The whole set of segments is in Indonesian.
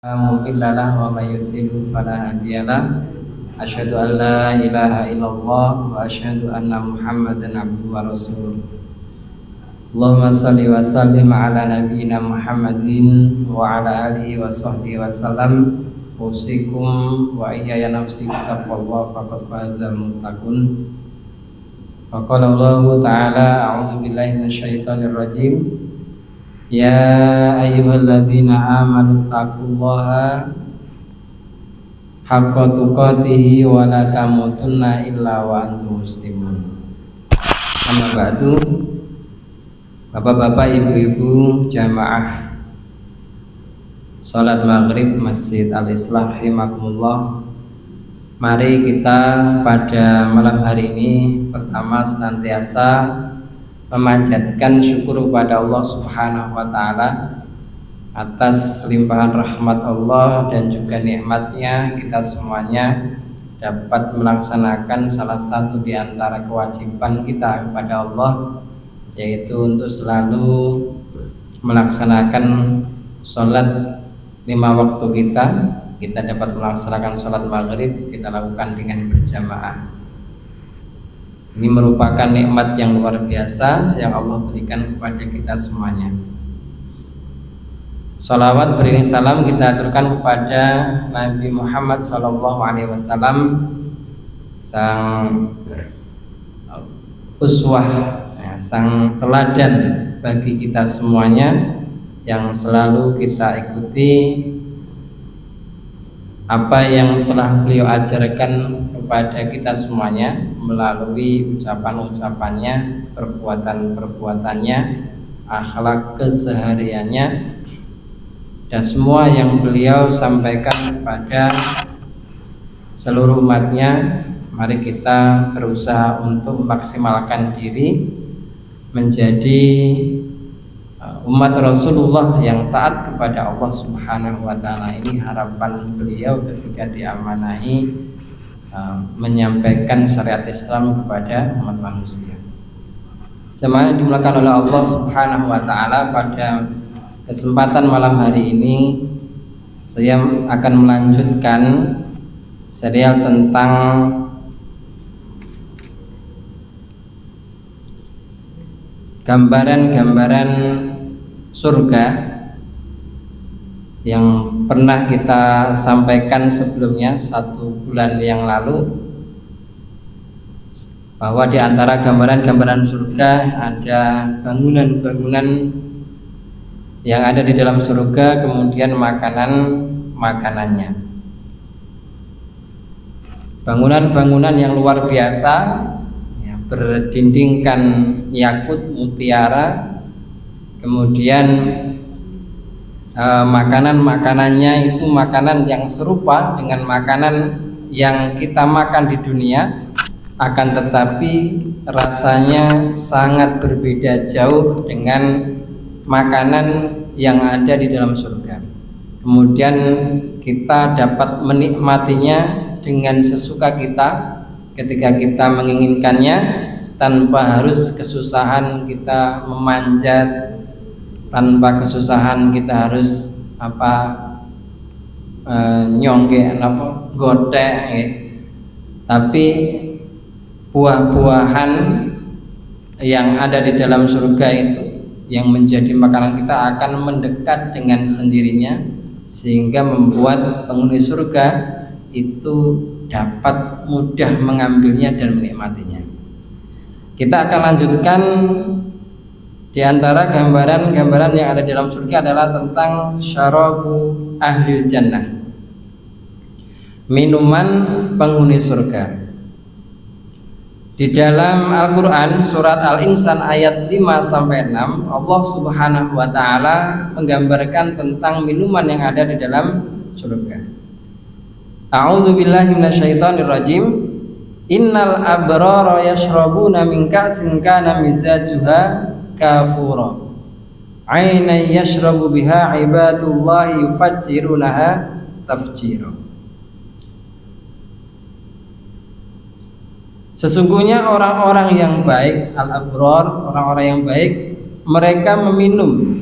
مضل له ومن يضلل فلا هادي له أشهد أن لا إله إلا الله وأشهد أن محمدا عبده ورسوله اللهم صل وسلم على نبينا محمد وعلى آله وصحبه وسلم أوصيكم وإياي نفسي بتقوى الله فقد فاز المتقون وقال الله تعالى أعوذ بالله من الشيطان الرجيم Ya ayyuhalladzina amanu taqullaha haqqa tuqatih wa la tamutunna illa wa antum muslimun. Amma ba'du. Bapak-bapak, ibu-ibu jamaah salat maghrib Masjid Al-Islah rahimakumullah. Mari kita pada malam hari ini pertama senantiasa memanjatkan syukur kepada Allah Subhanahu wa taala atas limpahan rahmat Allah dan juga nikmatnya kita semuanya dapat melaksanakan salah satu di antara kewajiban kita kepada Allah, yaitu untuk selalu melaksanakan sholat 5 waktu kita dapat melaksanakan sholat maghrib kita lakukan dengan berjamaah. Ini merupakan nikmat yang luar biasa yang Allah berikan kepada kita semuanya. Salawat beriring salam kita aturkan kepada Nabi Muhammad SAW, sang uswah, sang teladan bagi kita semuanya yang selalu kita ikuti apa yang telah beliau ajarkan kepada kita semuanya melalui ucapan-ucapannya, perbuatan-perbuatannya, akhlak kesehariannya, dan semua yang beliau sampaikan kepada seluruh umatnya. Mari kita berusaha untuk memaksimalkan diri menjadi umat Rasulullah yang taat kepada Allah Subhanahu wa taala. Ini harapan beliau ketika diamanahi menyampaikan syariat Islam kepada umat manusia. Jemaah yang dimuliakan oleh Allah Subhanahu wa taala, pada kesempatan malam hari ini saya akan melanjutkan serial tentang gambaran-gambaran surga yang pernah kita sampaikan sebelumnya 1 bulan yang lalu, bahwa di antara gambaran-gambaran surga ada bangunan-bangunan yang ada di dalam surga, kemudian makanan-makanannya, bangunan-bangunan yang luar biasa ya, berdindingkan yakut mutiara, kemudian makanan-makanannya itu makanan yang serupa dengan makanan yang kita makan di dunia, akan tetapi rasanya sangat berbeda jauh dengan makanan yang ada di dalam surga. Kemudian kita dapat menikmatinya dengan sesuka kita ketika kita menginginkannya, tanpa harus kesusahan kita memanjat, tanpa kesusahan kita harus nyongge godek tapi buah-buahan yang ada di dalam surga itu yang menjadi makanan kita akan mendekat dengan sendirinya, sehingga membuat penghuni surga itu dapat mudah mengambilnya dan menikmatinya. Kita akan lanjutkan. Di antara gambaran-gambaran yang ada di dalam surga adalah tentang syarabu ahlil jannah, minuman penghuni surga. Di dalam Al-Quran surat Al-Insan ayat 5-6 Allah Subhanahu wa ta'ala menggambarkan tentang minuman yang ada di dalam surga. A'udzu billahi minasyaitonir rajim. Innal abrara yashrabuna min ka'sin kana mizajuha kafura aynan yashrabu biha ibadullahi yufajjirunaha tafjira. Sesungguhnya orang-orang yang baik, al-abrar, orang-orang yang baik, mereka meminum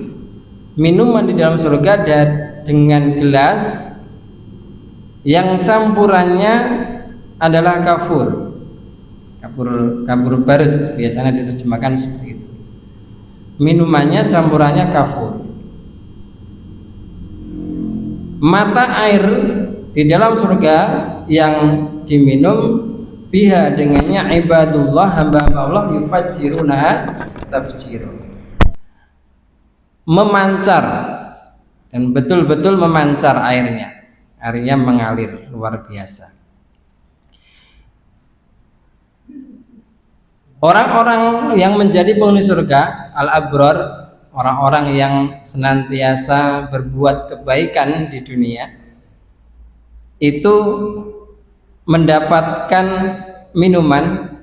minuman di dalam surga dengan gelas yang campurannya adalah kafur. Kafur barus biasanya diterjemahkan seperti itu. Minumannya campurannya kafur. Mata air di dalam surga yang diminum biha dengannya ibadullah, hamba-hamba Allah, yufajjiruna tafjir, memancar, dan betul-betul memancar airnya mengalir luar biasa. Orang-orang yang menjadi penghuni surga, al-abrar, orang-orang yang senantiasa berbuat kebaikan di dunia, itu mendapatkan minuman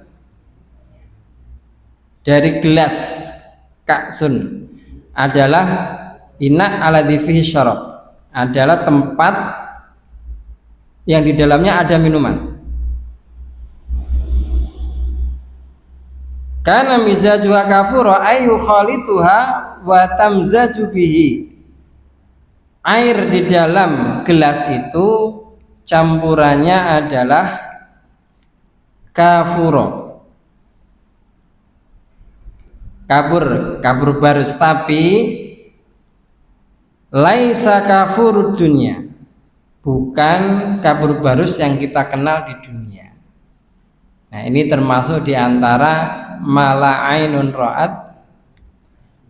dari gelas ka'sun, adalah ina alladzi fihi syarab, adalah tempat yang di dalamnya ada minuman. Kana mizajuha kafura ayu khalituha wa tamzaju bihi. Air di dalam gelas itu campurannya adalah kafuro, kabur barus, tapi laisa kafurud dunya, bukan kabur barus yang kita kenal di dunia. Nah, ini termasuk diantara mala ainun ra'at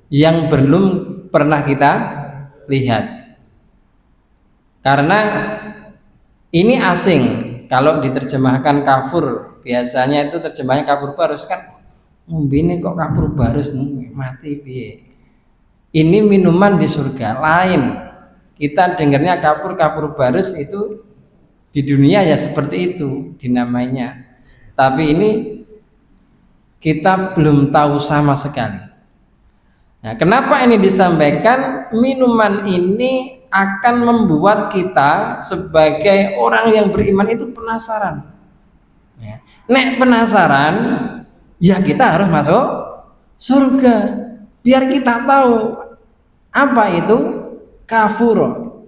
yang belum pernah kita lihat, karena ini asing. Kalau diterjemahkan kafur, biasanya itu terjemahnya kabur barus, kan ngombine kok kabur barus nih, mati piye. Ini minuman di surga lain. Kita dengarnya kabur barus itu di dunia ya seperti itu dinamainya, tapi ini kita belum tahu sama sekali. Nah, kenapa ini disampaikan? Minuman ini akan membuat kita sebagai orang yang beriman itu penasaran. Ya. Nek penasaran, ya kita harus masuk surga. Biar kita tahu apa itu kafur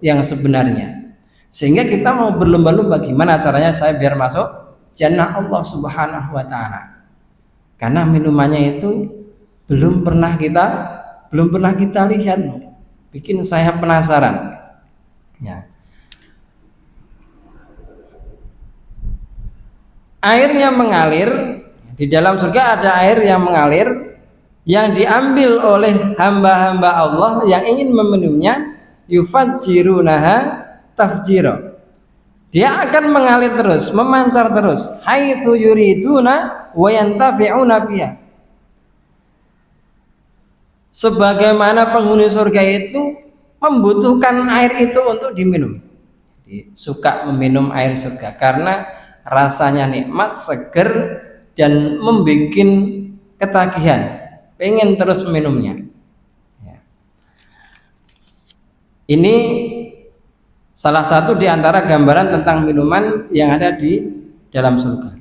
yang sebenarnya. Sehingga kita mau berlomba-lomba gimana caranya saya biar masuk jannah Allah Subhanahu wa taala. Karena minumannya itu belum pernah kita lihat. Bikin saya penasaran. Ya. Airnya mengalir, di dalam surga ada air yang mengalir yang diambil oleh hamba-hamba Allah yang ingin meminumnya, yufajjirunaha tafjira. Dia akan mengalir terus, memancar terus, haitsu yuriduna wa yantafi'una biha. Sebagaimana penghuni surga itu membutuhkan air itu untuk diminum. Jadi, suka meminum air surga karena rasanya nikmat, seger, dan membuat ketagihan, pengen terus minumnya. Ya. Ini salah satu di antara gambaran tentang minuman yang ada di dalam surga.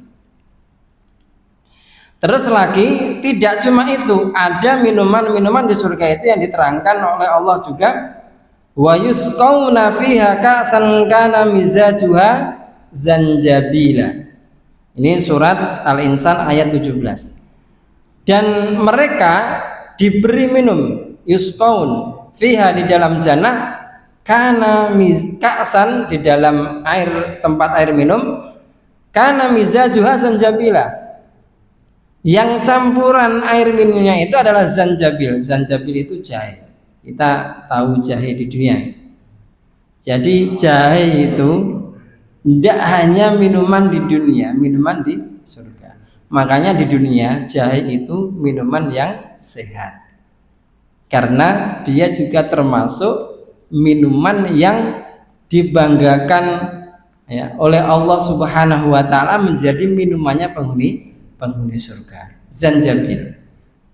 Terus lagi, tidak cuma itu, ada minuman-minuman di surga itu yang diterangkan oleh Allah juga. Wa yusqauna fiha ka'san kana mizajuha zanjabila. Ini surat Al-Insan ayat 17. Dan mereka diberi minum, yusqaun fiha, di dalam jannah, kana ka'san, di dalam air, tempat air minum, kana mizajuha zanjabila, yang campuran air minumnya itu adalah zanjabil. Zanjabil itu jahe. Kita tahu jahe di dunia. Jadi jahe itu tidak hanya minuman di dunia, minuman di surga. Makanya di dunia jahe itu minuman yang sehat, karena dia juga termasuk minuman yang dibanggakan ya, oleh Allah Subhanahu wa taala menjadi minumannya penghuni surga, zanjabil.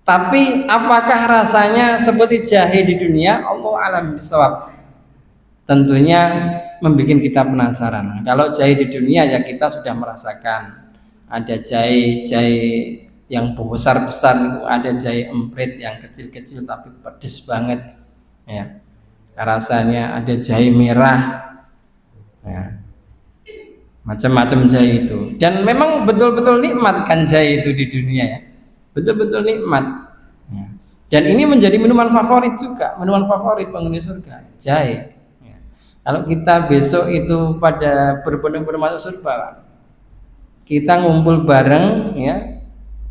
Tapi apakah rasanya seperti jahe di dunia? Allah alam bisawab. Tentunya membuat kita penasaran. Kalau jahe di dunia ya kita sudah merasakan. Ada jahe yang besar-besar itu, ada jahe emprit yang kecil-kecil tapi pedes banget. Ya. rasanya ada jahe merah, ya, macam-macam jahe itu. Dan memang betul-betul nikmat kan jahe itu di dunia ya, betul-betul nikmat. Ya. Dan ini menjadi minuman favorit juga, minuman favorit penghuni surga, jahe. Ya. Kalau kita besok itu pada berbondong-bondong masuk surga, kita ngumpul bareng, ya,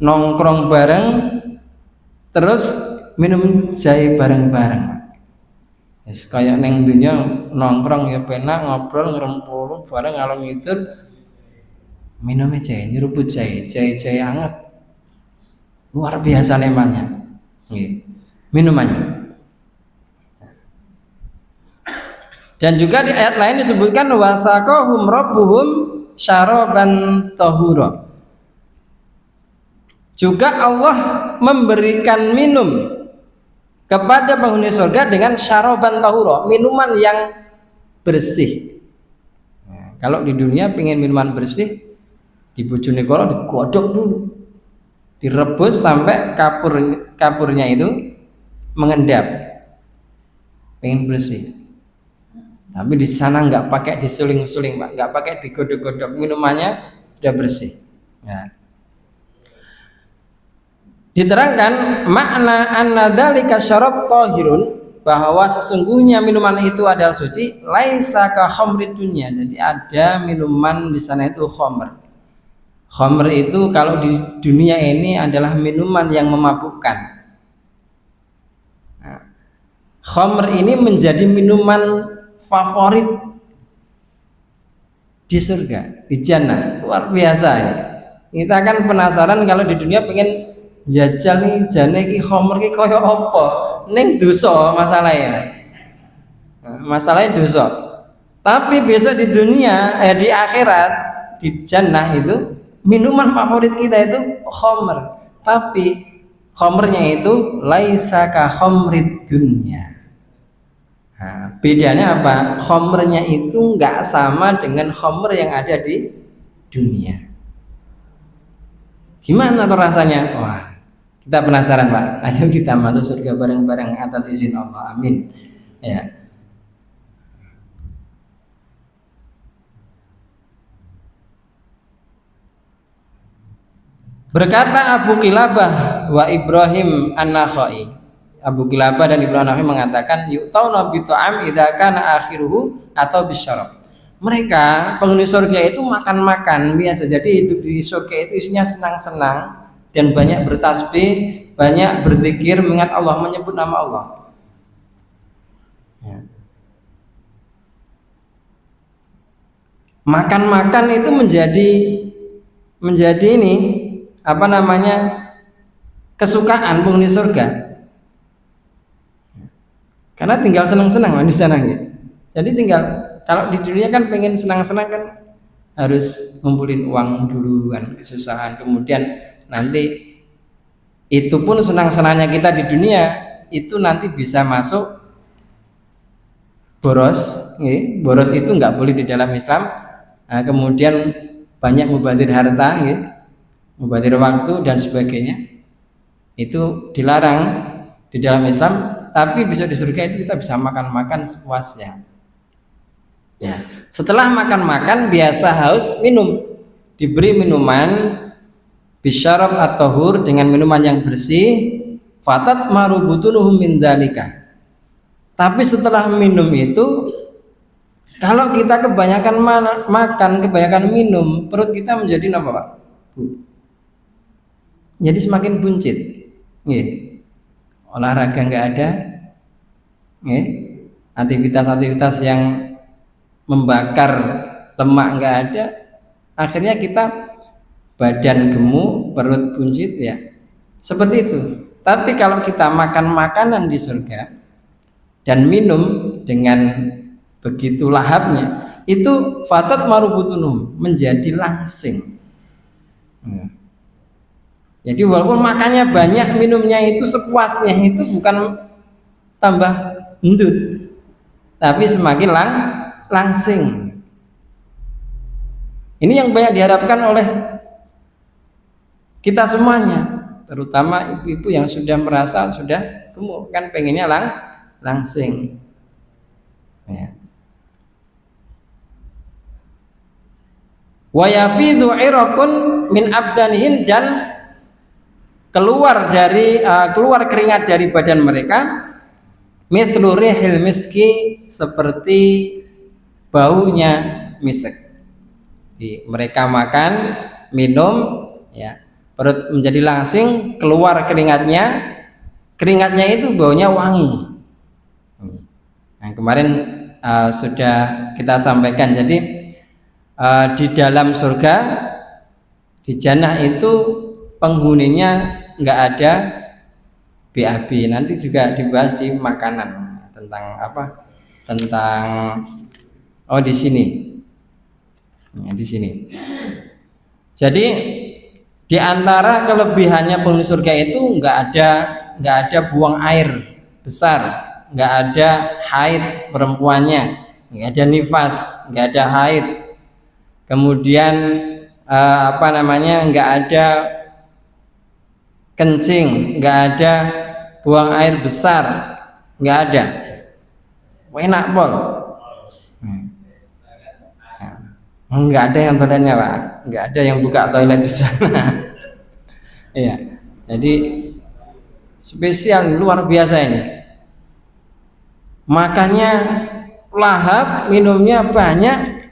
nongkrong bareng, terus minum jahe bareng-bareng. Yes, kayak neng dunia nongkrong ya penak ngobrol ngerempul bareng ngalor ngidul minumnya jahe, nyeruput jahe, jahe hangat, luar biasa lemahnya, minumannya. Dan juga di ayat lain disebutkan wasaqahum rabbuhum syaraban tahura. Juga Allah memberikan minum kepada penghuni surga dengan syaraban tahura, minuman yang bersih. Nah, kalau di dunia pengen minuman bersih, di Bojonegoro digodok dulu, direbus sampai kapurnya itu mengendap, pengen bersih. Tapi di sana nggak pakai disuling-suling, Pak, nggak pakai digodok-godok, minumannya sudah bersih. Nah, diterangkan makna anna dzalika syarab tahirun, bahwa sesungguhnya minuman itu adalah suci, laisa ka khamrid dunya. Jadi ada minuman di sana itu khamr. Khamr itu kalau di dunia ini adalah minuman yang memabukkan. Nah, khamr ini menjadi minuman favorit di surga, di jannah. Luar biasa ya. Kita kan penasaran kalau di dunia pengen jajal nih jane iki khamr iki kaya apa? Ning dosa masalahnya. Masalahnya dosa. Tapi besok di dunia di akhirat di jannah itu minuman favorit kita itu khamr. Tapi khamrnya itu laisa ka khamrid dunya. Nah, bedanya apa? Khamrnya itu enggak sama dengan khamr yang ada di dunia. Gimana tuh rasanya? Wah, kita penasaran, Pak. Ayo kita masuk surga bareng-bareng atas izin Allah. Amin. Ya. Berkata Abu Kilabah wa Ibrahim An-Nakhai. Abu Kilabah dan Ibrahim An-Nakhai mengatakan yu'tauna bi ta'am idza kana akhiruhu atau bisyarab. Mereka penghuni surga itu makan-makan biasa. Jadi hidup di surga itu isinya senang-senang dan banyak bertasbih, banyak berzikir, mengingat Allah, menyebut nama Allah. Ya. Makan-makan itu menjadi ini apa namanya kesukaan penghuni surga. Karena tinggal senang-senang di sana gitu. Jadi tinggal kalau di dunia kan pengen senang-senang kan harus ngumpulin uang duluan, kesusahan, kemudian nanti itu pun senang-senangnya kita di dunia itu nanti bisa masuk boros, boros itu nggak boleh di dalam Islam. Nah, kemudian banyak mubadzir harta, mubadzir waktu dan sebagainya itu dilarang di dalam Islam. Tapi besok di surga itu kita bisa makan-makan sepuasnya. Ya. Setelah makan-makan biasa haus minum, diberi minuman bisyarab at-tahur dengan minuman yang bersih, fatat marubutunuhum min dzalika. Tapi setelah minum itu kalau kita kebanyakan makan, kebanyakan minum, perut kita menjadi apa, Pak? Jadi semakin buncit. Olahraga nggak ada, aktivitas-aktivitas yang membakar lemak nggak ada, akhirnya kita badan gemuk, perut buncit ya, seperti itu. Tapi kalau kita makan makanan di surga dan minum dengan begitu lahapnya, itu fatat marubutunum, menjadi langsing. Jadi walaupun makannya banyak, minumnya itu sepuasnya, itu bukan tambah endut, tapi semakin langsing. Ini yang banyak diharapkan oleh kita semuanya, terutama ibu-ibu yang sudah merasa sudah gemuk, kan pengennya langsing. Ya. Wa yafidu iraqun min abdanihim, dan keluar keringat dari badan mereka, mithlu rihil miski, seperti baunya misek. Jadi, mereka makan, minum, ya, perut menjadi langsing, keluar keringatnya itu baunya wangi. Nah, kemarin sudah kita sampaikan, jadi di dalam surga, di jannah itu penghuninya nggak ada BAB. Nanti juga dibahas di makanan tentang apa? Tentang di sini. Ya, di sini. Jadi di antara kelebihannya penghuni surga itu nggak ada buang air besar, nggak ada haid perempuannya, nggak ada nifas, nggak ada haid. Kemudian nggak ada kencing, nggak ada buang air besar, nggak ada. Enak pol. Nggak ada yang toiletnya, Pak. Nggak ada yang buka toilet di sana. Iya. Jadi spesial, luar biasa ini. Makannya lahap, minumnya banyak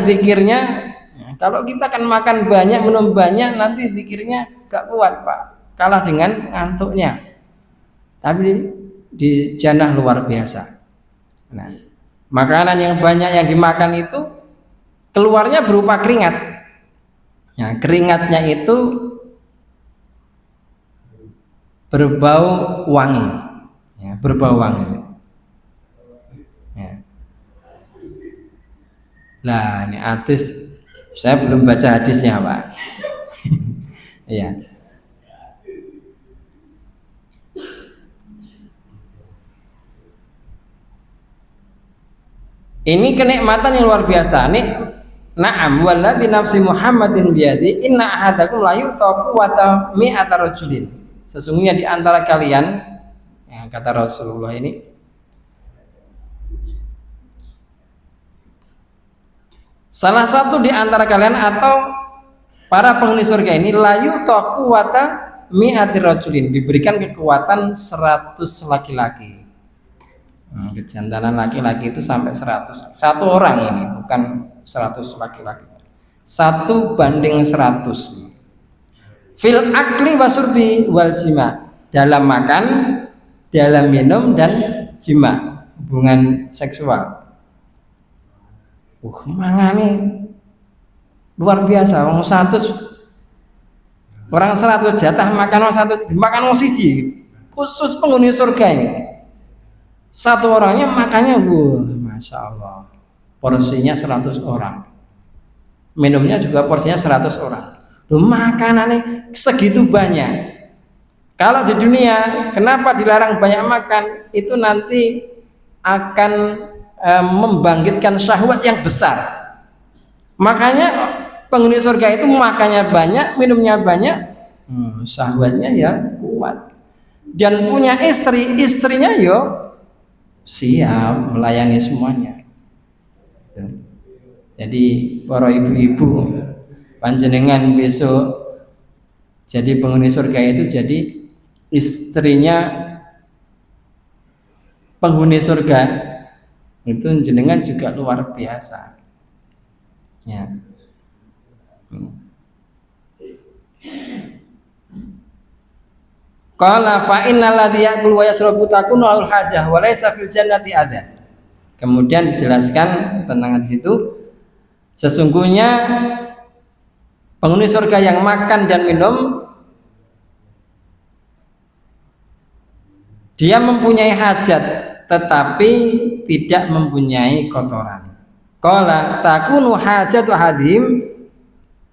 zikirnya. Kalau kita kan makan banyak, minum banyak, nanti zikirnya gak kuat, Pak, kalah dengan ngantuknya. Tapi di jannah luar biasa. Nah, makanan yang banyak yang dimakan itu keluarnya berupa keringat. Ya, keringatnya itu berbau wangi, ya, berbau wangi. Ya. Nah, ini hadis, saya belum baca hadisnya, Pak. Iya. Ini kenikmatan yang luar biasa. Na'am walladzi nafsi Muhammadin biyadi inna ahadakum la yu'ta quwwata mi'ata rajulin. Sesungguhnya di antara kalian, yang kata Rasulullah ini, salah satu di antara kalian atau para penghuni surga ini layu quwwata mi'ati rajulin, diberikan kekuatan 100 laki-laki. Kejantanan laki-laki itu sampai 100. Satu orang ini, bukan 100 laki-laki. 1 banding 100. Fil akli wasurbi wal jima, dalam makan, dalam minum, dan jima, hubungan seksual. Mangane luar biasa. Orang 100 jatah makan, 100 dimakan siji. Khusus penghuni surga ini, satu orangnya makannya, masya Allah, porsinya 100 orang, minumnya juga porsinya 100 orang. Makanannya segitu banyak. Kalau di dunia, kenapa dilarang banyak makan? Itu nanti akan membangkitkan syahwat yang besar. Makanya penghuni surga itu makannya banyak, minumnya banyak, syahwatnya ya kuat. Dan punya istrinya siap melayani semuanya. Jadi para ibu-ibu, panjenengan besok jadi penghuni surga itu jadi istrinya penghuni surga, itu jenengan juga luar biasa. Ya. Qala fa innal ladzi ya'kulu wa yashrabu takunu lahul hajah wa laysa fil jannati adza. Kemudian dijelaskan tentang hadis itu, sesungguhnya penghuni surga yang makan dan minum, dia mempunyai hajat tetapi tidak mempunyai kotoran. Qala takunu hajatu hadim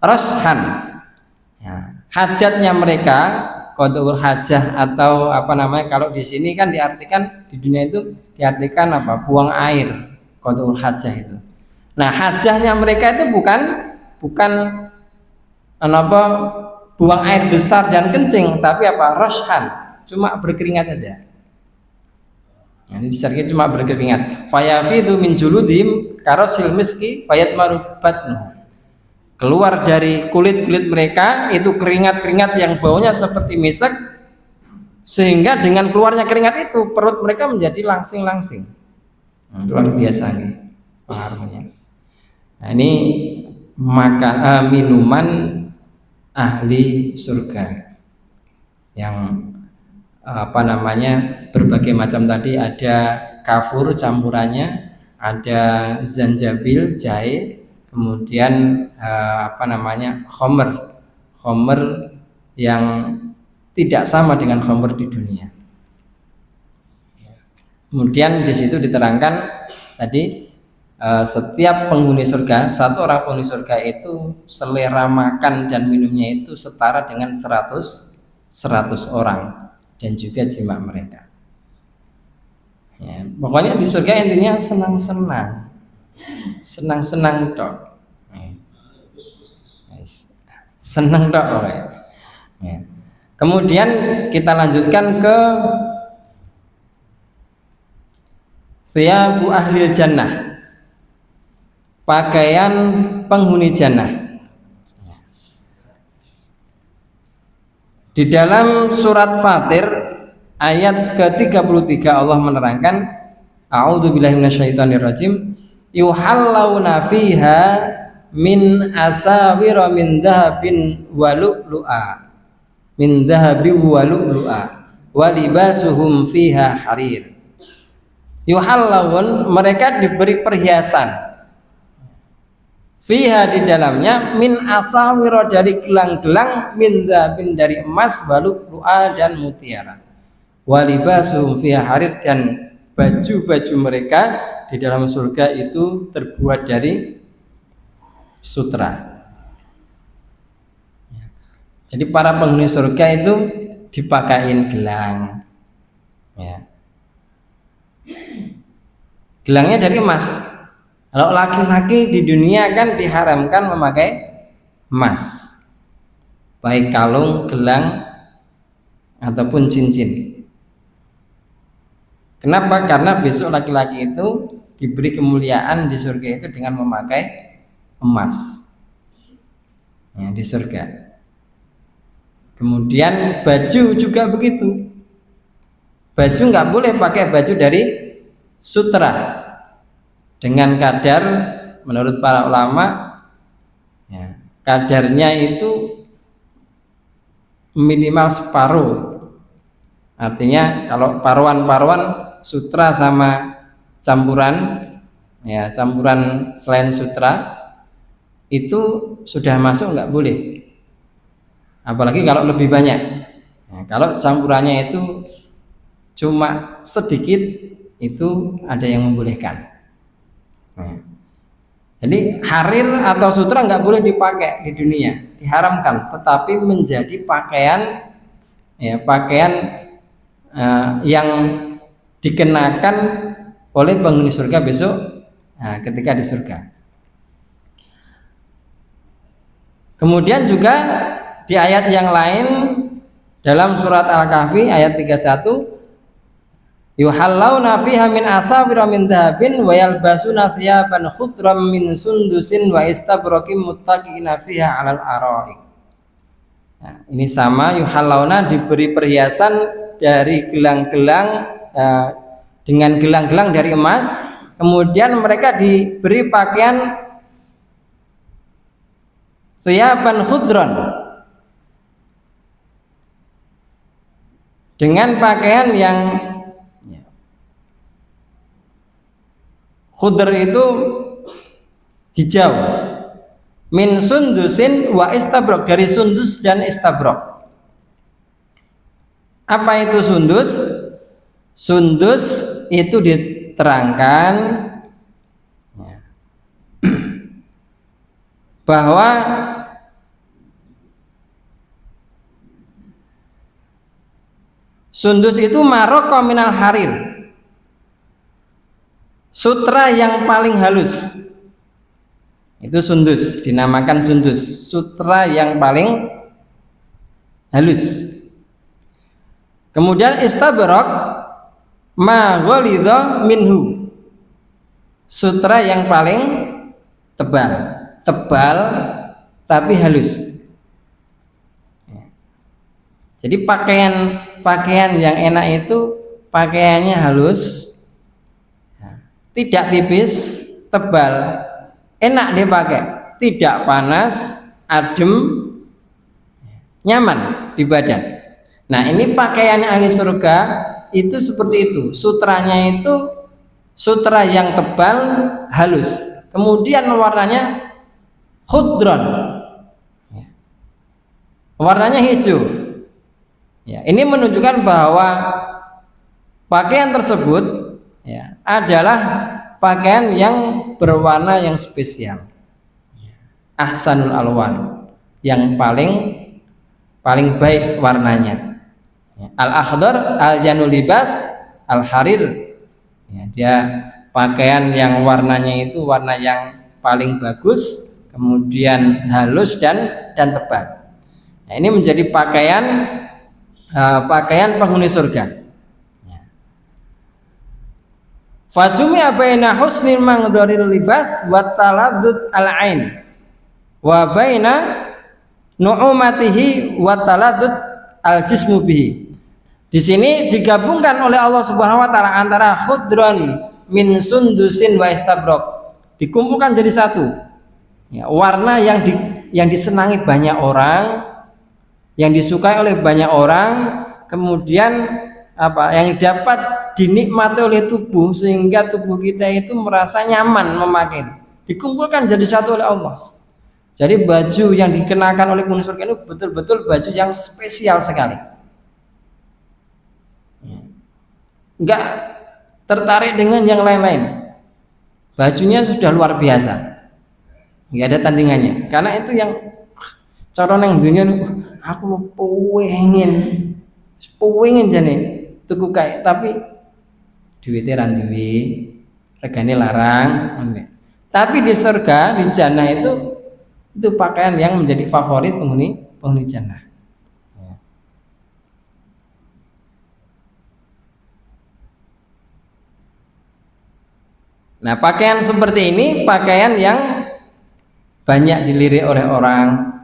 rashan. Ya, hajatnya mereka, qadaul hajah atau kalau di sini kan diartikan, di dunia itu diartikan buang air, qadaul hajah itu. Nah, hajahnya mereka itu bukan buang air besar dan kencing, tapi rashan, cuma berkeringat aja. Nah, ini disarki cuma berkeringat. Fayafidu min juludim karosil miski fayat marubatnu. Keluar dari kulit-kulit mereka itu keringat-keringat yang baunya seperti misek, sehingga dengan keluarnya keringat itu perut mereka menjadi langsing-langsing. Luar biasa nih pengaruhnya. Nah, ini makan minuman ahli surga yang berbagai macam. Tadi ada kafur campurannya, ada zanjabil jahe, kemudian khomer yang tidak sama dengan khomer di dunia. Kemudian di situ diterangkan tadi setiap penghuni surga, satu orang penghuni surga itu selera makan dan minumnya itu setara dengan 100 orang dan juga jima mereka. Ya, pokoknya di surga intinya senang-senang dok. Senang dok. Ya. Kemudian kita lanjutkan ke thiyabu ahlil jannah, pakaian penghuni jannah. Di dalam surat Fatir ayat ke-33 Allah menerangkan, a'udzubillahi minasyaitonirrajim, yuhallawna fiha min asawira min dhahabin wa lu'lu'a, min dhahabin wa lu'lu'a wa libasuhum fiha harir. Yuhallawun, mereka diberi perhiasan, fiha di dalamnya, min asawiro dari gelang-gelang, min dzabin dari emas, walu'lu'a dan mutiara, walibasuhum fiha harir, dan baju-baju mereka di dalam surga itu terbuat dari sutra. Jadi para penghuni surga itu dipakain gelang, ya. Gelangnya dari emas. Kalau laki-laki di dunia kan diharamkan memakai emas, baik kalung, gelang, ataupun cincin. Kenapa? Karena besok laki-laki itu diberi kemuliaan di surga itu dengan memakai emas, ya, di surga. Kemudian baju juga begitu. Baju nggak boleh pakai baju dari sutra, dengan kadar menurut para ulama, ya, kadarnya itu minimal separuh. Artinya kalau paruan-paruan sutra sama campuran, ya, campuran selain sutra itu sudah masuk, nggak boleh. Apalagi kalau lebih banyak. Nah, kalau campurannya itu cuma sedikit, itu ada yang membolehkan. Nah, jadi harir atau sutra nggak boleh dipakai di dunia, diharamkan. Tetapi menjadi pakaian, ya, pakaian yang dikenakan oleh penghuni surga besok, ketika di surga. Kemudian juga di ayat yang lain dalam surat Al-Kahfi ayat 31, yuhallawna fiha min asawira min dhahabin wa yalbasuna thiyaban khudram min sundusin wa istabraqim muttaqiina fiha 'alal araik. Nah, ini sama, yuhallawna diberi perhiasan dari gelang-gelang, dengan gelang-gelang dari emas, kemudian mereka diberi pakaian thiyaban khudran, dengan pakaian yang khudr itu hijau, min sundusin wa istabrok, dari sundus dan istabrok. Apa itu sundus? Sundus itu diterangkan, ya, bahwa sundus itu maroko minal harir, sutra yang paling halus. Itu sundus, dinamakan sundus, sutra yang paling halus. Kemudian istabrok ma ghalidha minhu, sutra yang paling tebal tapi halus. Jadi pakaian yang enak itu pakaiannya halus, tidak tipis, tebal, enak dipakai, tidak panas, adem, nyaman di badan. Nah, ini pakaian ahli surga itu seperti itu. Sutranya itu sutra yang tebal, halus. Kemudian warnanya khudron, warnanya hijau. Ya, ini menunjukkan bahwa pakaian tersebut adalah pakaian yang berwarna yang spesial. Ahsanul alwan, yang paling baik warnanya. Al-akhdar al-janul libas al-harir. Dia pakaian yang warnanya itu warna yang paling bagus, kemudian halus dan tebal. Nah, ini menjadi pakaian penghuni surga. Fajumi baina husnil mangdharil libas wa taladzud al-ain wa baina nu'umatihi wa taladzud al-jismu bihi. Di sini digabungkan oleh Allah Subhanahu wa taala antara khudron min sundusin wa istabrok, dikumpulkan jadi satu. Warna yang disenangi banyak orang, yang disukai oleh banyak orang, kemudian yang dapat dinikmati oleh tubuh sehingga tubuh kita itu merasa nyaman memakai, dikumpulkan jadi satu oleh Allah. Jadi baju yang dikenakan oleh penghuni surga itu betul-betul baju yang spesial sekali, enggak tertarik dengan yang lain-lain. Bajunya sudah luar biasa, enggak ada tandingannya. Karena itu yang cara nang dunia, aku pengen jane tuku kae, tapi duwite ra duwe, regane larang. Tapi di surga, di jannah itu pakaian yang menjadi favorit penghuni jannah. Nah, pakaian seperti ini pakaian yang banyak dilirik oleh orang,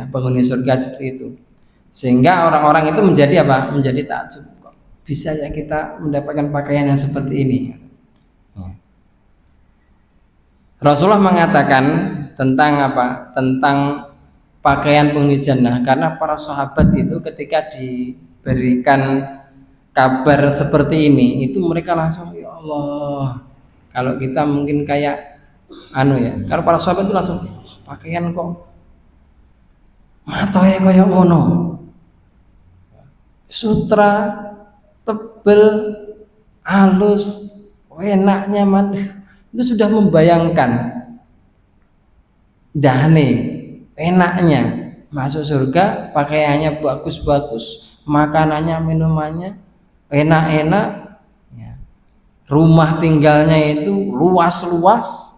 penghuni surga seperti itu, sehingga orang-orang itu menjadi takjub, kok bisa ya kita mendapatkan pakaian yang seperti ini. Rasulullah mengatakan tentang pakaian penghuni jannah, karena para sahabat itu ketika diberikan kabar seperti ini itu mereka langsung, ya Allah, kalau kita mungkin kayak kalau para sahabat itu langsung, pakaian kok matoe kaya ngono, sutra tebel, halus, enak, nyaman. Itu sudah membayangkan dahane enaknya masuk surga, pakaiannya bagus-bagus, makanannya, minumannya enak-enak, rumah tinggalnya itu luas-luas,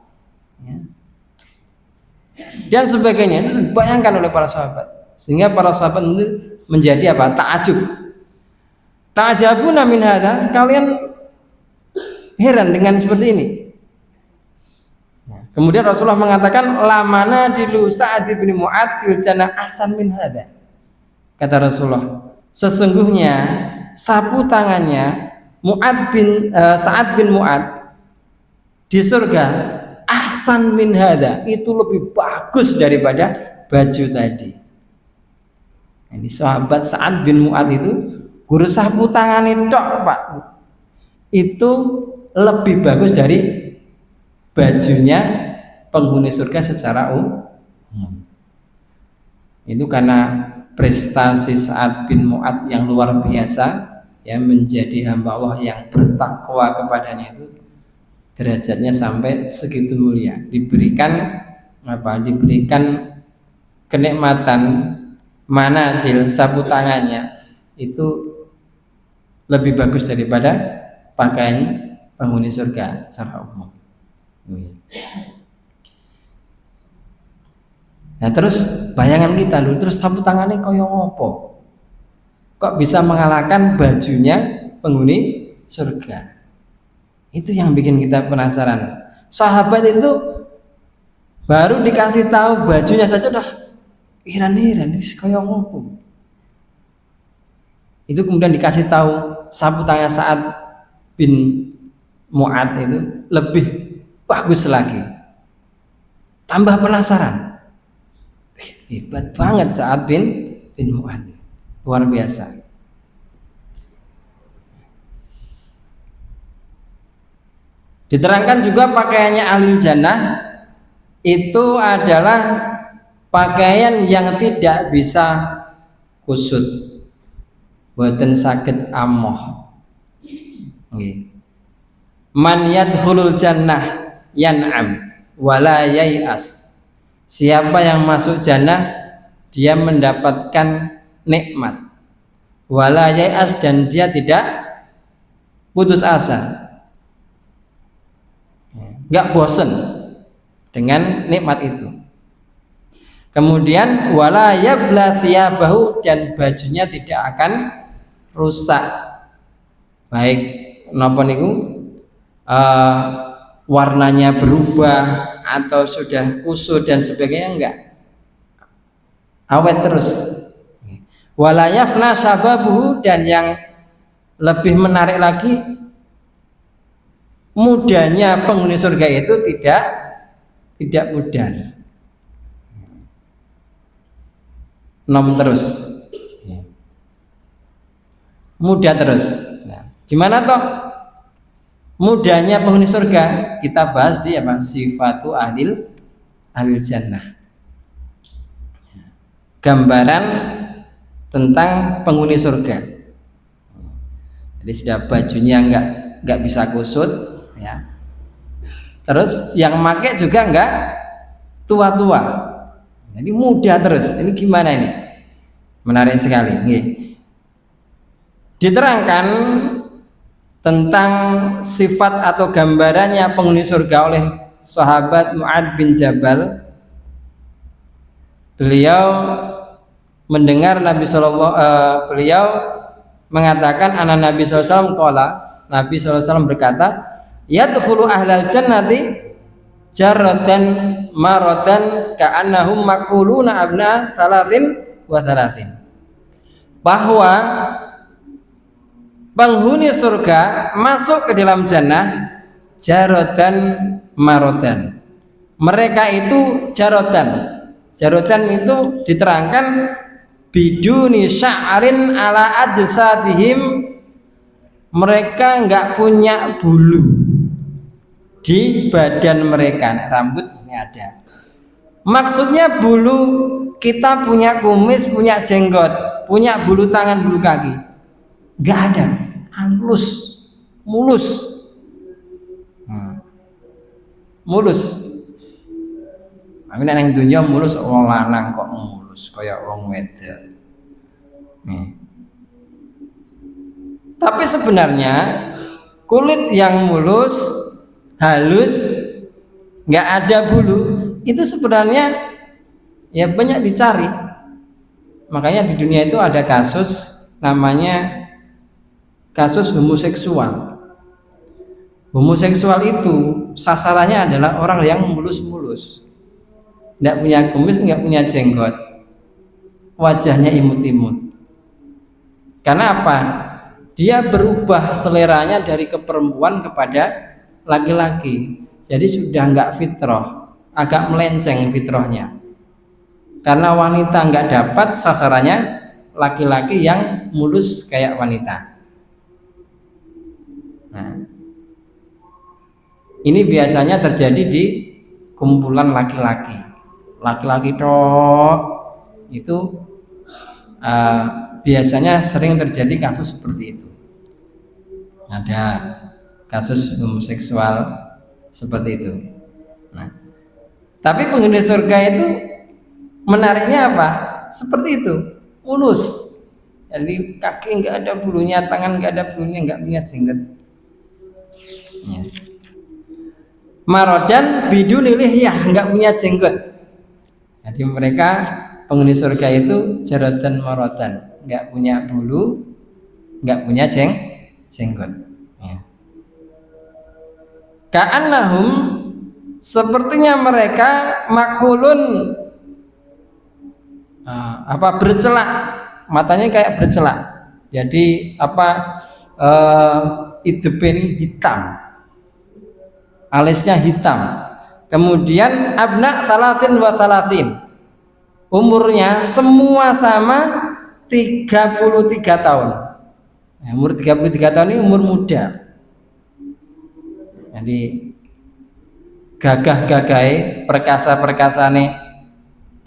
dan sebagainya. Itu dibayangkan oleh para sahabat, sehingga para sahabat itu menjadi takjub. Ta'jabuna min hadza, kalian heran dengan seperti ini. Kemudian Rasulullah mengatakan, lamana dilu Sa'ad bin Mu'adz fil jannah ahsan min hadza. Kata Rasulullah, sesungguhnya sapu tangannya Sa'ad bin Mu'adz di surga ahsan min hadza, itu lebih bagus daripada baju tadi. Ini sahabat Sa'ad bin Mu'adz itu guru sapu tangan itu, Pak, itu lebih bagus dari bajunya penghuni surga secara umum. Itu karena prestasi Sa'ad bin Mu'adz yang luar biasa, menjadi hamba Allah yang bertakwa kepadanya, itu derajatnya sampai segitu mulia, diberikan kenikmatan manadil, sapu tangannya itu lebih bagus daripada pakaian penghuni surga secara umum. Nah, terus bayangan kita dulu, terus sapu tangannya koyo ngopo? Kok bisa mengalahkan bajunya penghuni surga. Itu yang bikin kita penasaran. Sahabat itu baru dikasih tahu bajunya saja udah iran-iran, ini kayak ngopo. Itu kemudian dikasih tahu sambutannya Sa'ad bin Mu'ad itu lebih bagus lagi. Tambah penasaran. Hebat banget Sa'ad bin Mu'ad. Luar biasa. Diterangkan juga pakaiannya ahli jannah itu adalah pakaian yang tidak bisa kusut, boten saged amoh. Nggih. Man yadkhulul jannah yan'am wala yai'as. Siapa yang masuk jannah dia mendapatkan nikmat. Wala yai'as, dan dia tidak putus asa. Enggak bosan dengan nikmat itu. Kemudian wala yabla thiyabahu, dan bajunya tidak akan rusak. Baik napa niku warnanya berubah atau sudah kusut dan sebagainya, enggak. Awet terus. Wala yafna sababuhu, dan yang lebih menarik lagi, mudanya penghuni surga itu tidak pudar, nom terus, muda terus. Nah, gimana toh mudanya penghuni surga? Kita bahas di apa? Sifatu ahlil jannah. Gambaran tentang penghuni surga. Jadi sudah bajunya enggak bisa kusut, ya. Terus yang make juga enggak tua-tua. Jadi muda terus. Ini gimana ini? Menarik sekali. Nggih. Diterangkan tentang sifat atau gambarannya penghuni surga oleh sahabat Mu'ad bin Jabal. Beliau mendengar beliau mengatakan Nabi SAW qala, Nabi SAW berkata, yadkhulu ahlal jannati jarradan maradan ka'annahum makuluna abna thalathin wa thalathin. Bahwa penghuni surga masuk ke dalam jannah jarradan maradan. Mereka itu jarradan. Jarradan itu diterangkan biduni sya'rin ala ajsadihim, mereka enggak punya bulu di badan mereka, rambutnya ada. Maksudnya bulu, kita punya kumis, punya jenggot, punya bulu tangan, bulu kaki, enggak ada, halus, mulus, mulus. Amin nang dunya mulus wong lanang kok mulus kaya wong wedok. Tapi sebenarnya kulit yang mulus, halus, nggak ada bulu, itu sebenarnya ya banyak dicari. Makanya di dunia itu ada kasus namanya kasus homoseksual. Homoseksual itu sasarannya adalah orang yang mulus-mulus, nggak punya kumis, nggak punya jenggot, wajahnya imut-imut. Karena apa? Dia berubah seleranya dari keperempuan kepada laki-laki. Jadi sudah nggak fitrah, agak melenceng fitrahnya. Karena wanita nggak dapat sasarannya laki-laki yang mulus kayak wanita. Nah, ini biasanya terjadi di kumpulan laki-laki. Laki-laki tok itu biasanya sering terjadi kasus seperti itu. Ada kasus homoseksual seperti itu. Nah, tapi penghuni surga itu menariknya apa? Seperti itu, mulus. Jadi kaki nggak ada bulunya, tangan nggak ada bulunya, nggak punya jenggot. Ya. Marodan bidunil lihyah, nggak punya jenggot. Jadi mereka penghuni surga itu jaratan marodan, nggak punya bulu, nggak punya jenggot. Ya. ka'annahum, sepertinya mereka makhulun, bercelak, matanya kayak bercelak. Jadi idep ini hitam, alisnya hitam. Kemudian abna salatin wa salatin, umurnya semua sama 33 tahun. Umur 33 tahun ini umur muda. Jadi gagah-gagahe, perkasa-perkasane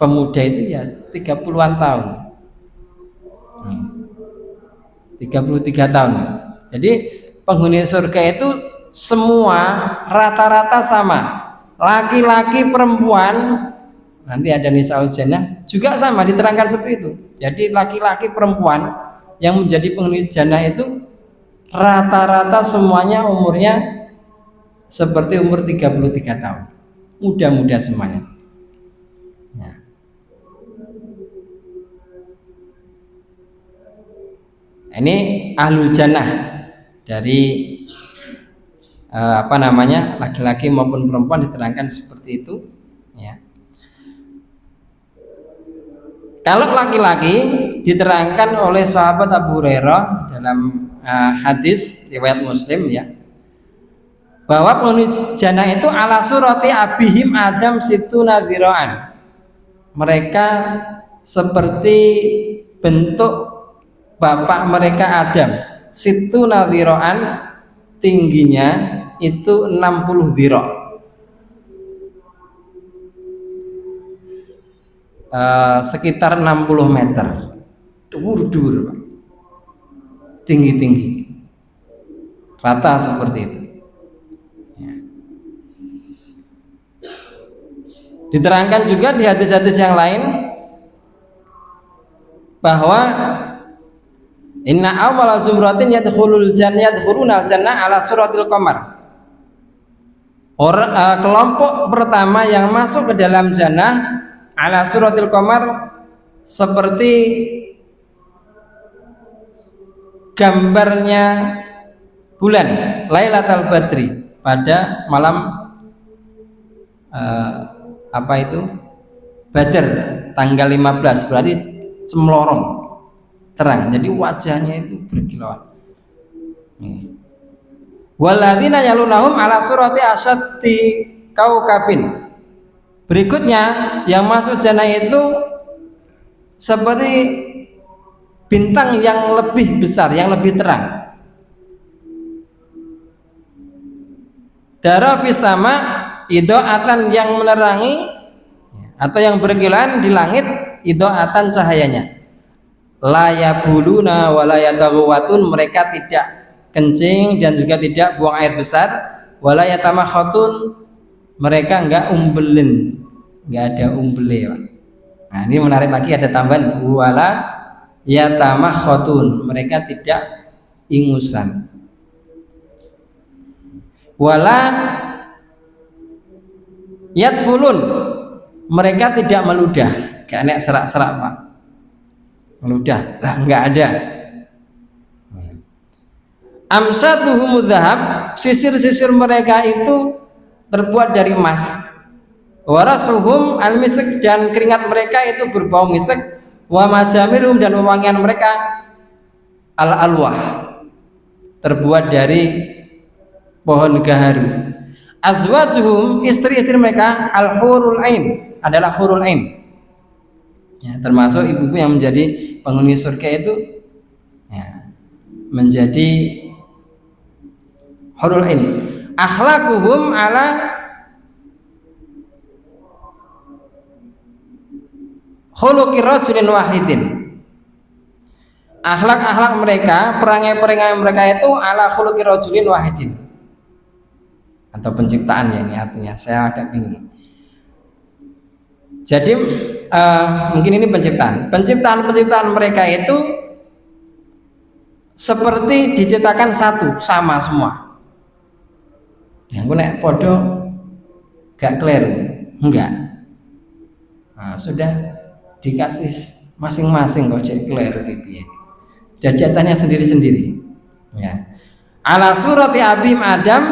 pemuda itu ya 30-an tahun. 33 tahun. Jadi penghuni surga itu semua rata-rata sama, laki-laki perempuan, nanti ada nisaul jannah juga sama, diterangkan seperti itu. Jadi laki-laki perempuan yang menjadi penghuni jannah itu rata-rata semuanya umurnya seperti umur 33 tahun, muda-muda semuanya. Ini ahlul jannah dari laki-laki maupun perempuan diterangkan seperti itu, ya. Kalau laki-laki diterangkan oleh sahabat Abu Hurairah dalam hadis riwayat Muslim, ya, bahwa penghuni jannah itu ala surati abihim Adam situ nadhiroan, mereka seperti bentuk bapak mereka Adam, situ nadhiroan, tingginya itu 60 dhiro, sekitar 60 meter, dur-dur, tinggi-tinggi, rata seperti itu. Diterangkan juga di hadis-hadis yang lain bahwa inna awwala zumratin yadkhuluna al-jannah ala suratil qamar. Kelompok pertama yang masuk ke dalam jannah ala suratil qamar, seperti gambarnya bulan Lailatul Badri pada malam Badar tanggal 15, berarti cemlorong terang, jadi wajahnya itu berkilauan. Walladzina yalunahum ala surati asyaddi kaukabin, berikutnya yang masuk jannah itu seperti bintang yang lebih besar, yang lebih terang. Dara fis sama idoatan, yang menerangi atau yang berkilauan di langit, idoatan cahayanya. La yabuluna wa la yataghawatun, mereka tidak kencing dan juga tidak buang air besar. Wa la yatamakhatun, mereka enggak umbelin, enggak ada umbele. Nah, ini menarik lagi, ada tambahan wala yatamakhatun, mereka tidak ingusan. Wala yadfulun, mereka tidak meludah, gak enak serak-serak Pak, meludah nggak ada. Amsatuhum dzahab, sisir-sisir mereka itu terbuat dari emas. Warasuhum al-misk, dan keringat mereka itu berbau misk. Wa majamiruhum, dan wewangian mereka al-alwah, terbuat dari pohon gaharu. Azwajuhum, istri-istri mereka al-hurul ain, adalah hurul ain, ya, termasuk ibu-ibu yang menjadi penghuni surga itu, ya, menjadi hurul ain. Akhlaquhum ala khuluqi rajulin wahidin, akhlak-akhlak mereka, perangai-perangai mereka itu ala khuluqi rajulin wahidin, atau penciptaan, ya, ini artinya saya agak bingung. Jadi mungkin ini penciptaan mereka itu seperti diciptakan satu, sama semua. Yang nek podo gak keliru, enggak. Nah, sudah dikasih masing-masing kok cek keliru piye. Dan jatahnya sendiri-sendiri. Ya. Ala surati abim Adam,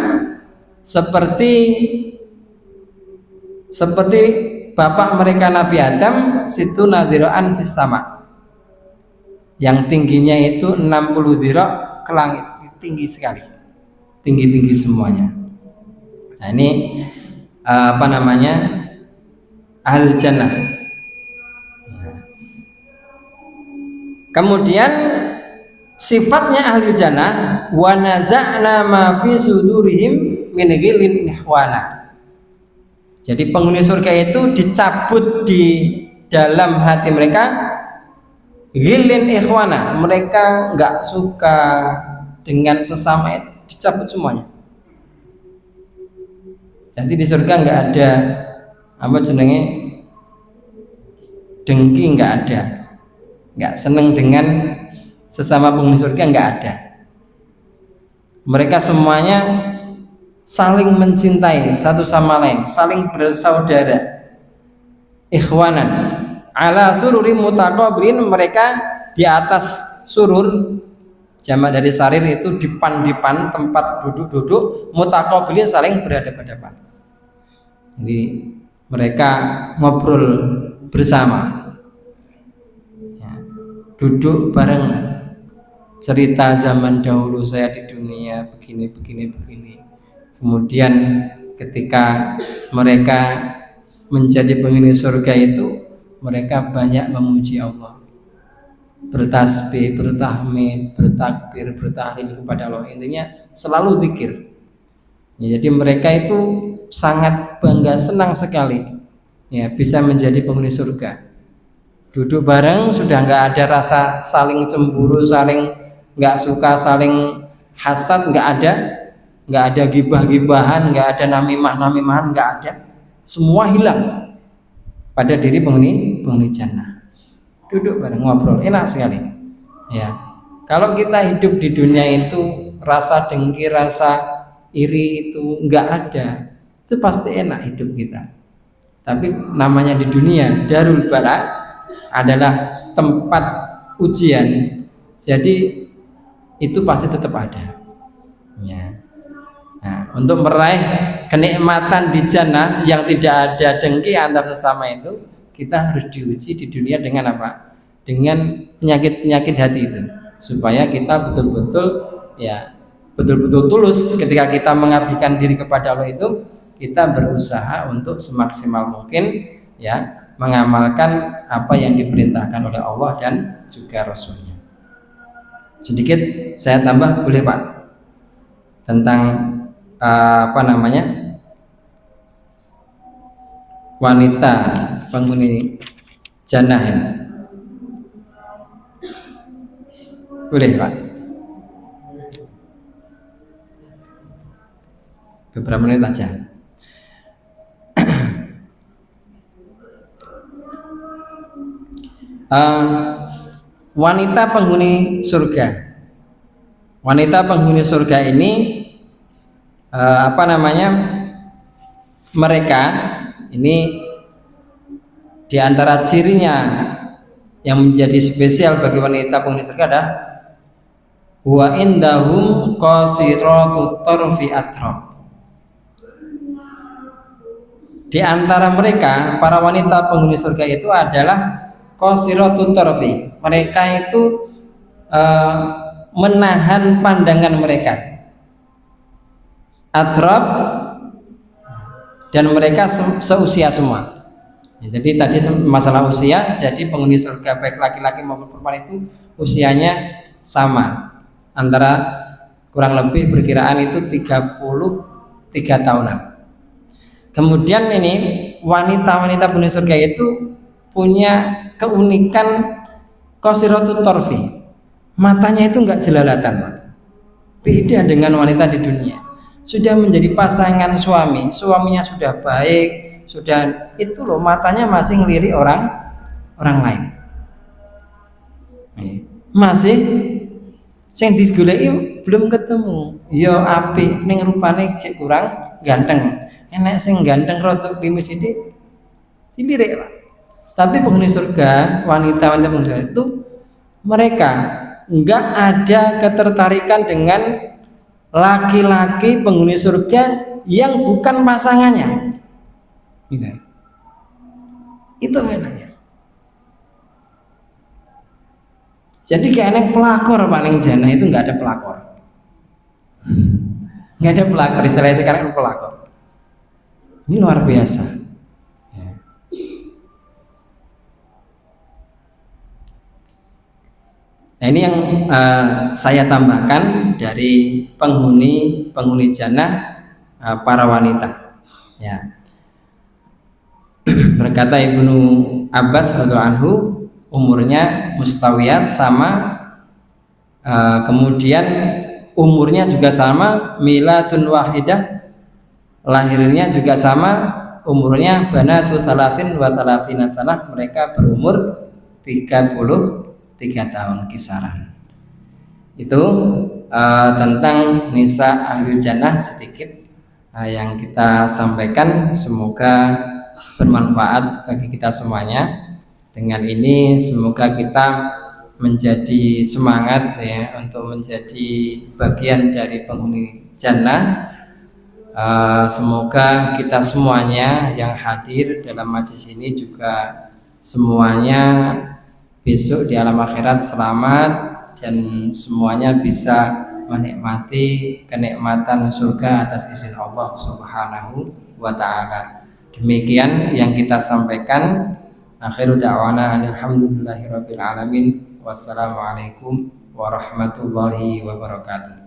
seperti seperti bapak mereka Nabi Adam, situ nadhiraan fis sama, yang tingginya itu 60 dhira ke langit, tinggi sekali, tinggi-tinggi semuanya. Nah ini apa namanya, ahli jannah. Kemudian sifatnya ahli jannah, wa naza'na ma fi sudurihim min ghillin ikhwana. Jadi penghuni surga itu dicabut di dalam hati mereka ghillin ikhwana, mereka nggak suka dengan sesama itu, dicabut semuanya. Jadi di surga nggak ada apa jenenge dengki, nggak ada, nggak seneng dengan sesama penghuni surga, nggak ada. Mereka semuanya saling mencintai satu sama lain, saling bersaudara, ikhwanan ala sururi mutaqabilin, mereka di atas surur, jamak dari sarir itu dipan-dipan, tempat duduk-duduk, mutaqabilin saling berhadapan-hadapan. Jadi mereka ngobrol bersama, ya, duduk bareng, cerita zaman dahulu saya di dunia begini. Kemudian ketika mereka menjadi penghuni surga itu, mereka banyak memuji Allah, bertasbih, bertahmid, bertakbir, bertahlil kepada Allah. Intinya selalu zikir. Ya, jadi mereka itu sangat bangga, senang sekali ya bisa menjadi penghuni surga. Duduk bareng sudah nggak ada rasa saling cemburu, saling nggak suka, saling hasad, nggak ada gibah-gibahan, nggak ada namimah-namimahan, nggak ada, semua hilang pada diri penghuni jannah. Duduk bareng ngobrol, enak sekali ya. Kalau kita hidup di dunia itu rasa dengki, rasa iri itu nggak ada, itu pasti enak hidup kita. Tapi namanya di dunia darul bala, adalah tempat ujian, jadi itu pasti tetap ada ya. Nah, untuk meraih kenikmatan di jannah yang tidak ada dengki antar sesama itu, kita harus diuji di dunia dengan apa? Dengan penyakit hati itu, supaya kita betul-betul tulus ketika kita mengabdikan diri kepada Allah itu, kita berusaha untuk semaksimal mungkin ya mengamalkan apa yang diperintahkan oleh Allah dan juga Rasulnya. Sedikit saya tambah boleh Pak, tentang apa namanya, wanita penghuni jannah ini. Boleh Pak? Beberapa menit aja. Wanita penghuni surga. Wanita penghuni surga ini apa namanya? Mereka ini di antara cirinya yang menjadi spesial bagi wanita penghuni surga adalah wa indahum qasiratut tarfi atrab. Di antara mereka para wanita penghuni surga itu adalah qasiratut tarfi. Mereka itu menahan pandangan mereka, atrab, dan mereka seusia semua. Ya, jadi tadi masalah usia, jadi penghuni surga baik laki-laki maupun perempuan itu usianya sama, antara kurang lebih perkiraan itu 33 tahunan. Kemudian ini wanita-wanita penghuni surga itu punya keunikan qasiratut tarfi. Matanya itu enggak jelalatan, beda dengan wanita di dunia. Sudah menjadi pasangan suaminya sudah baik, sudah itu loh, matanya masih ngelirik orang lain. Masih sing digoleki belum ketemu. Ya apik ning rupane cek kurang ganteng. Enek sing ganteng rodok klimis sithik dilirik, Pak. Tapi penghuni surga, wanita-wanita penghuni surga itu mereka enggak ada ketertarikan dengan laki-laki penghuni surga yang bukan pasangannya. Gitu. Itu enaknya. Jadi kayak pelakor paling jannah itu nggak ada pelakor. Nggak ada pelakor, istilahnya sekarang pelakor. Ini luar biasa. Ya. Nah, ini yang saya tambahkan dari penghuni jannah para wanita. Ya. Berkata Ibnu Abbas radhiyallahu anhu, umurnya mustawiyat sama, kemudian umurnya juga sama, miladun wahidah, lahirnya juga sama, umurnya banatu thalathin wa thalathina sanah, mereka berumur 33 tahun kisaran. Itu tentang nisa ahlul jannah sedikit yang kita sampaikan, semoga bermanfaat bagi kita semuanya. Dengan ini semoga kita menjadi semangat ya untuk menjadi bagian dari penghuni jannah. Semoga kita semuanya yang hadir dalam majelis ini juga semuanya besok di alam akhirat selamat dan semuanya bisa menikmati kenikmatan surga atas izin Allah Subhanahu wa ta'ala. Demikian yang kita sampaikan. Akhiru da'wana alhamdulillahirabbil alamin. Wassalamualaikum warahmatullahi wabarakatuh.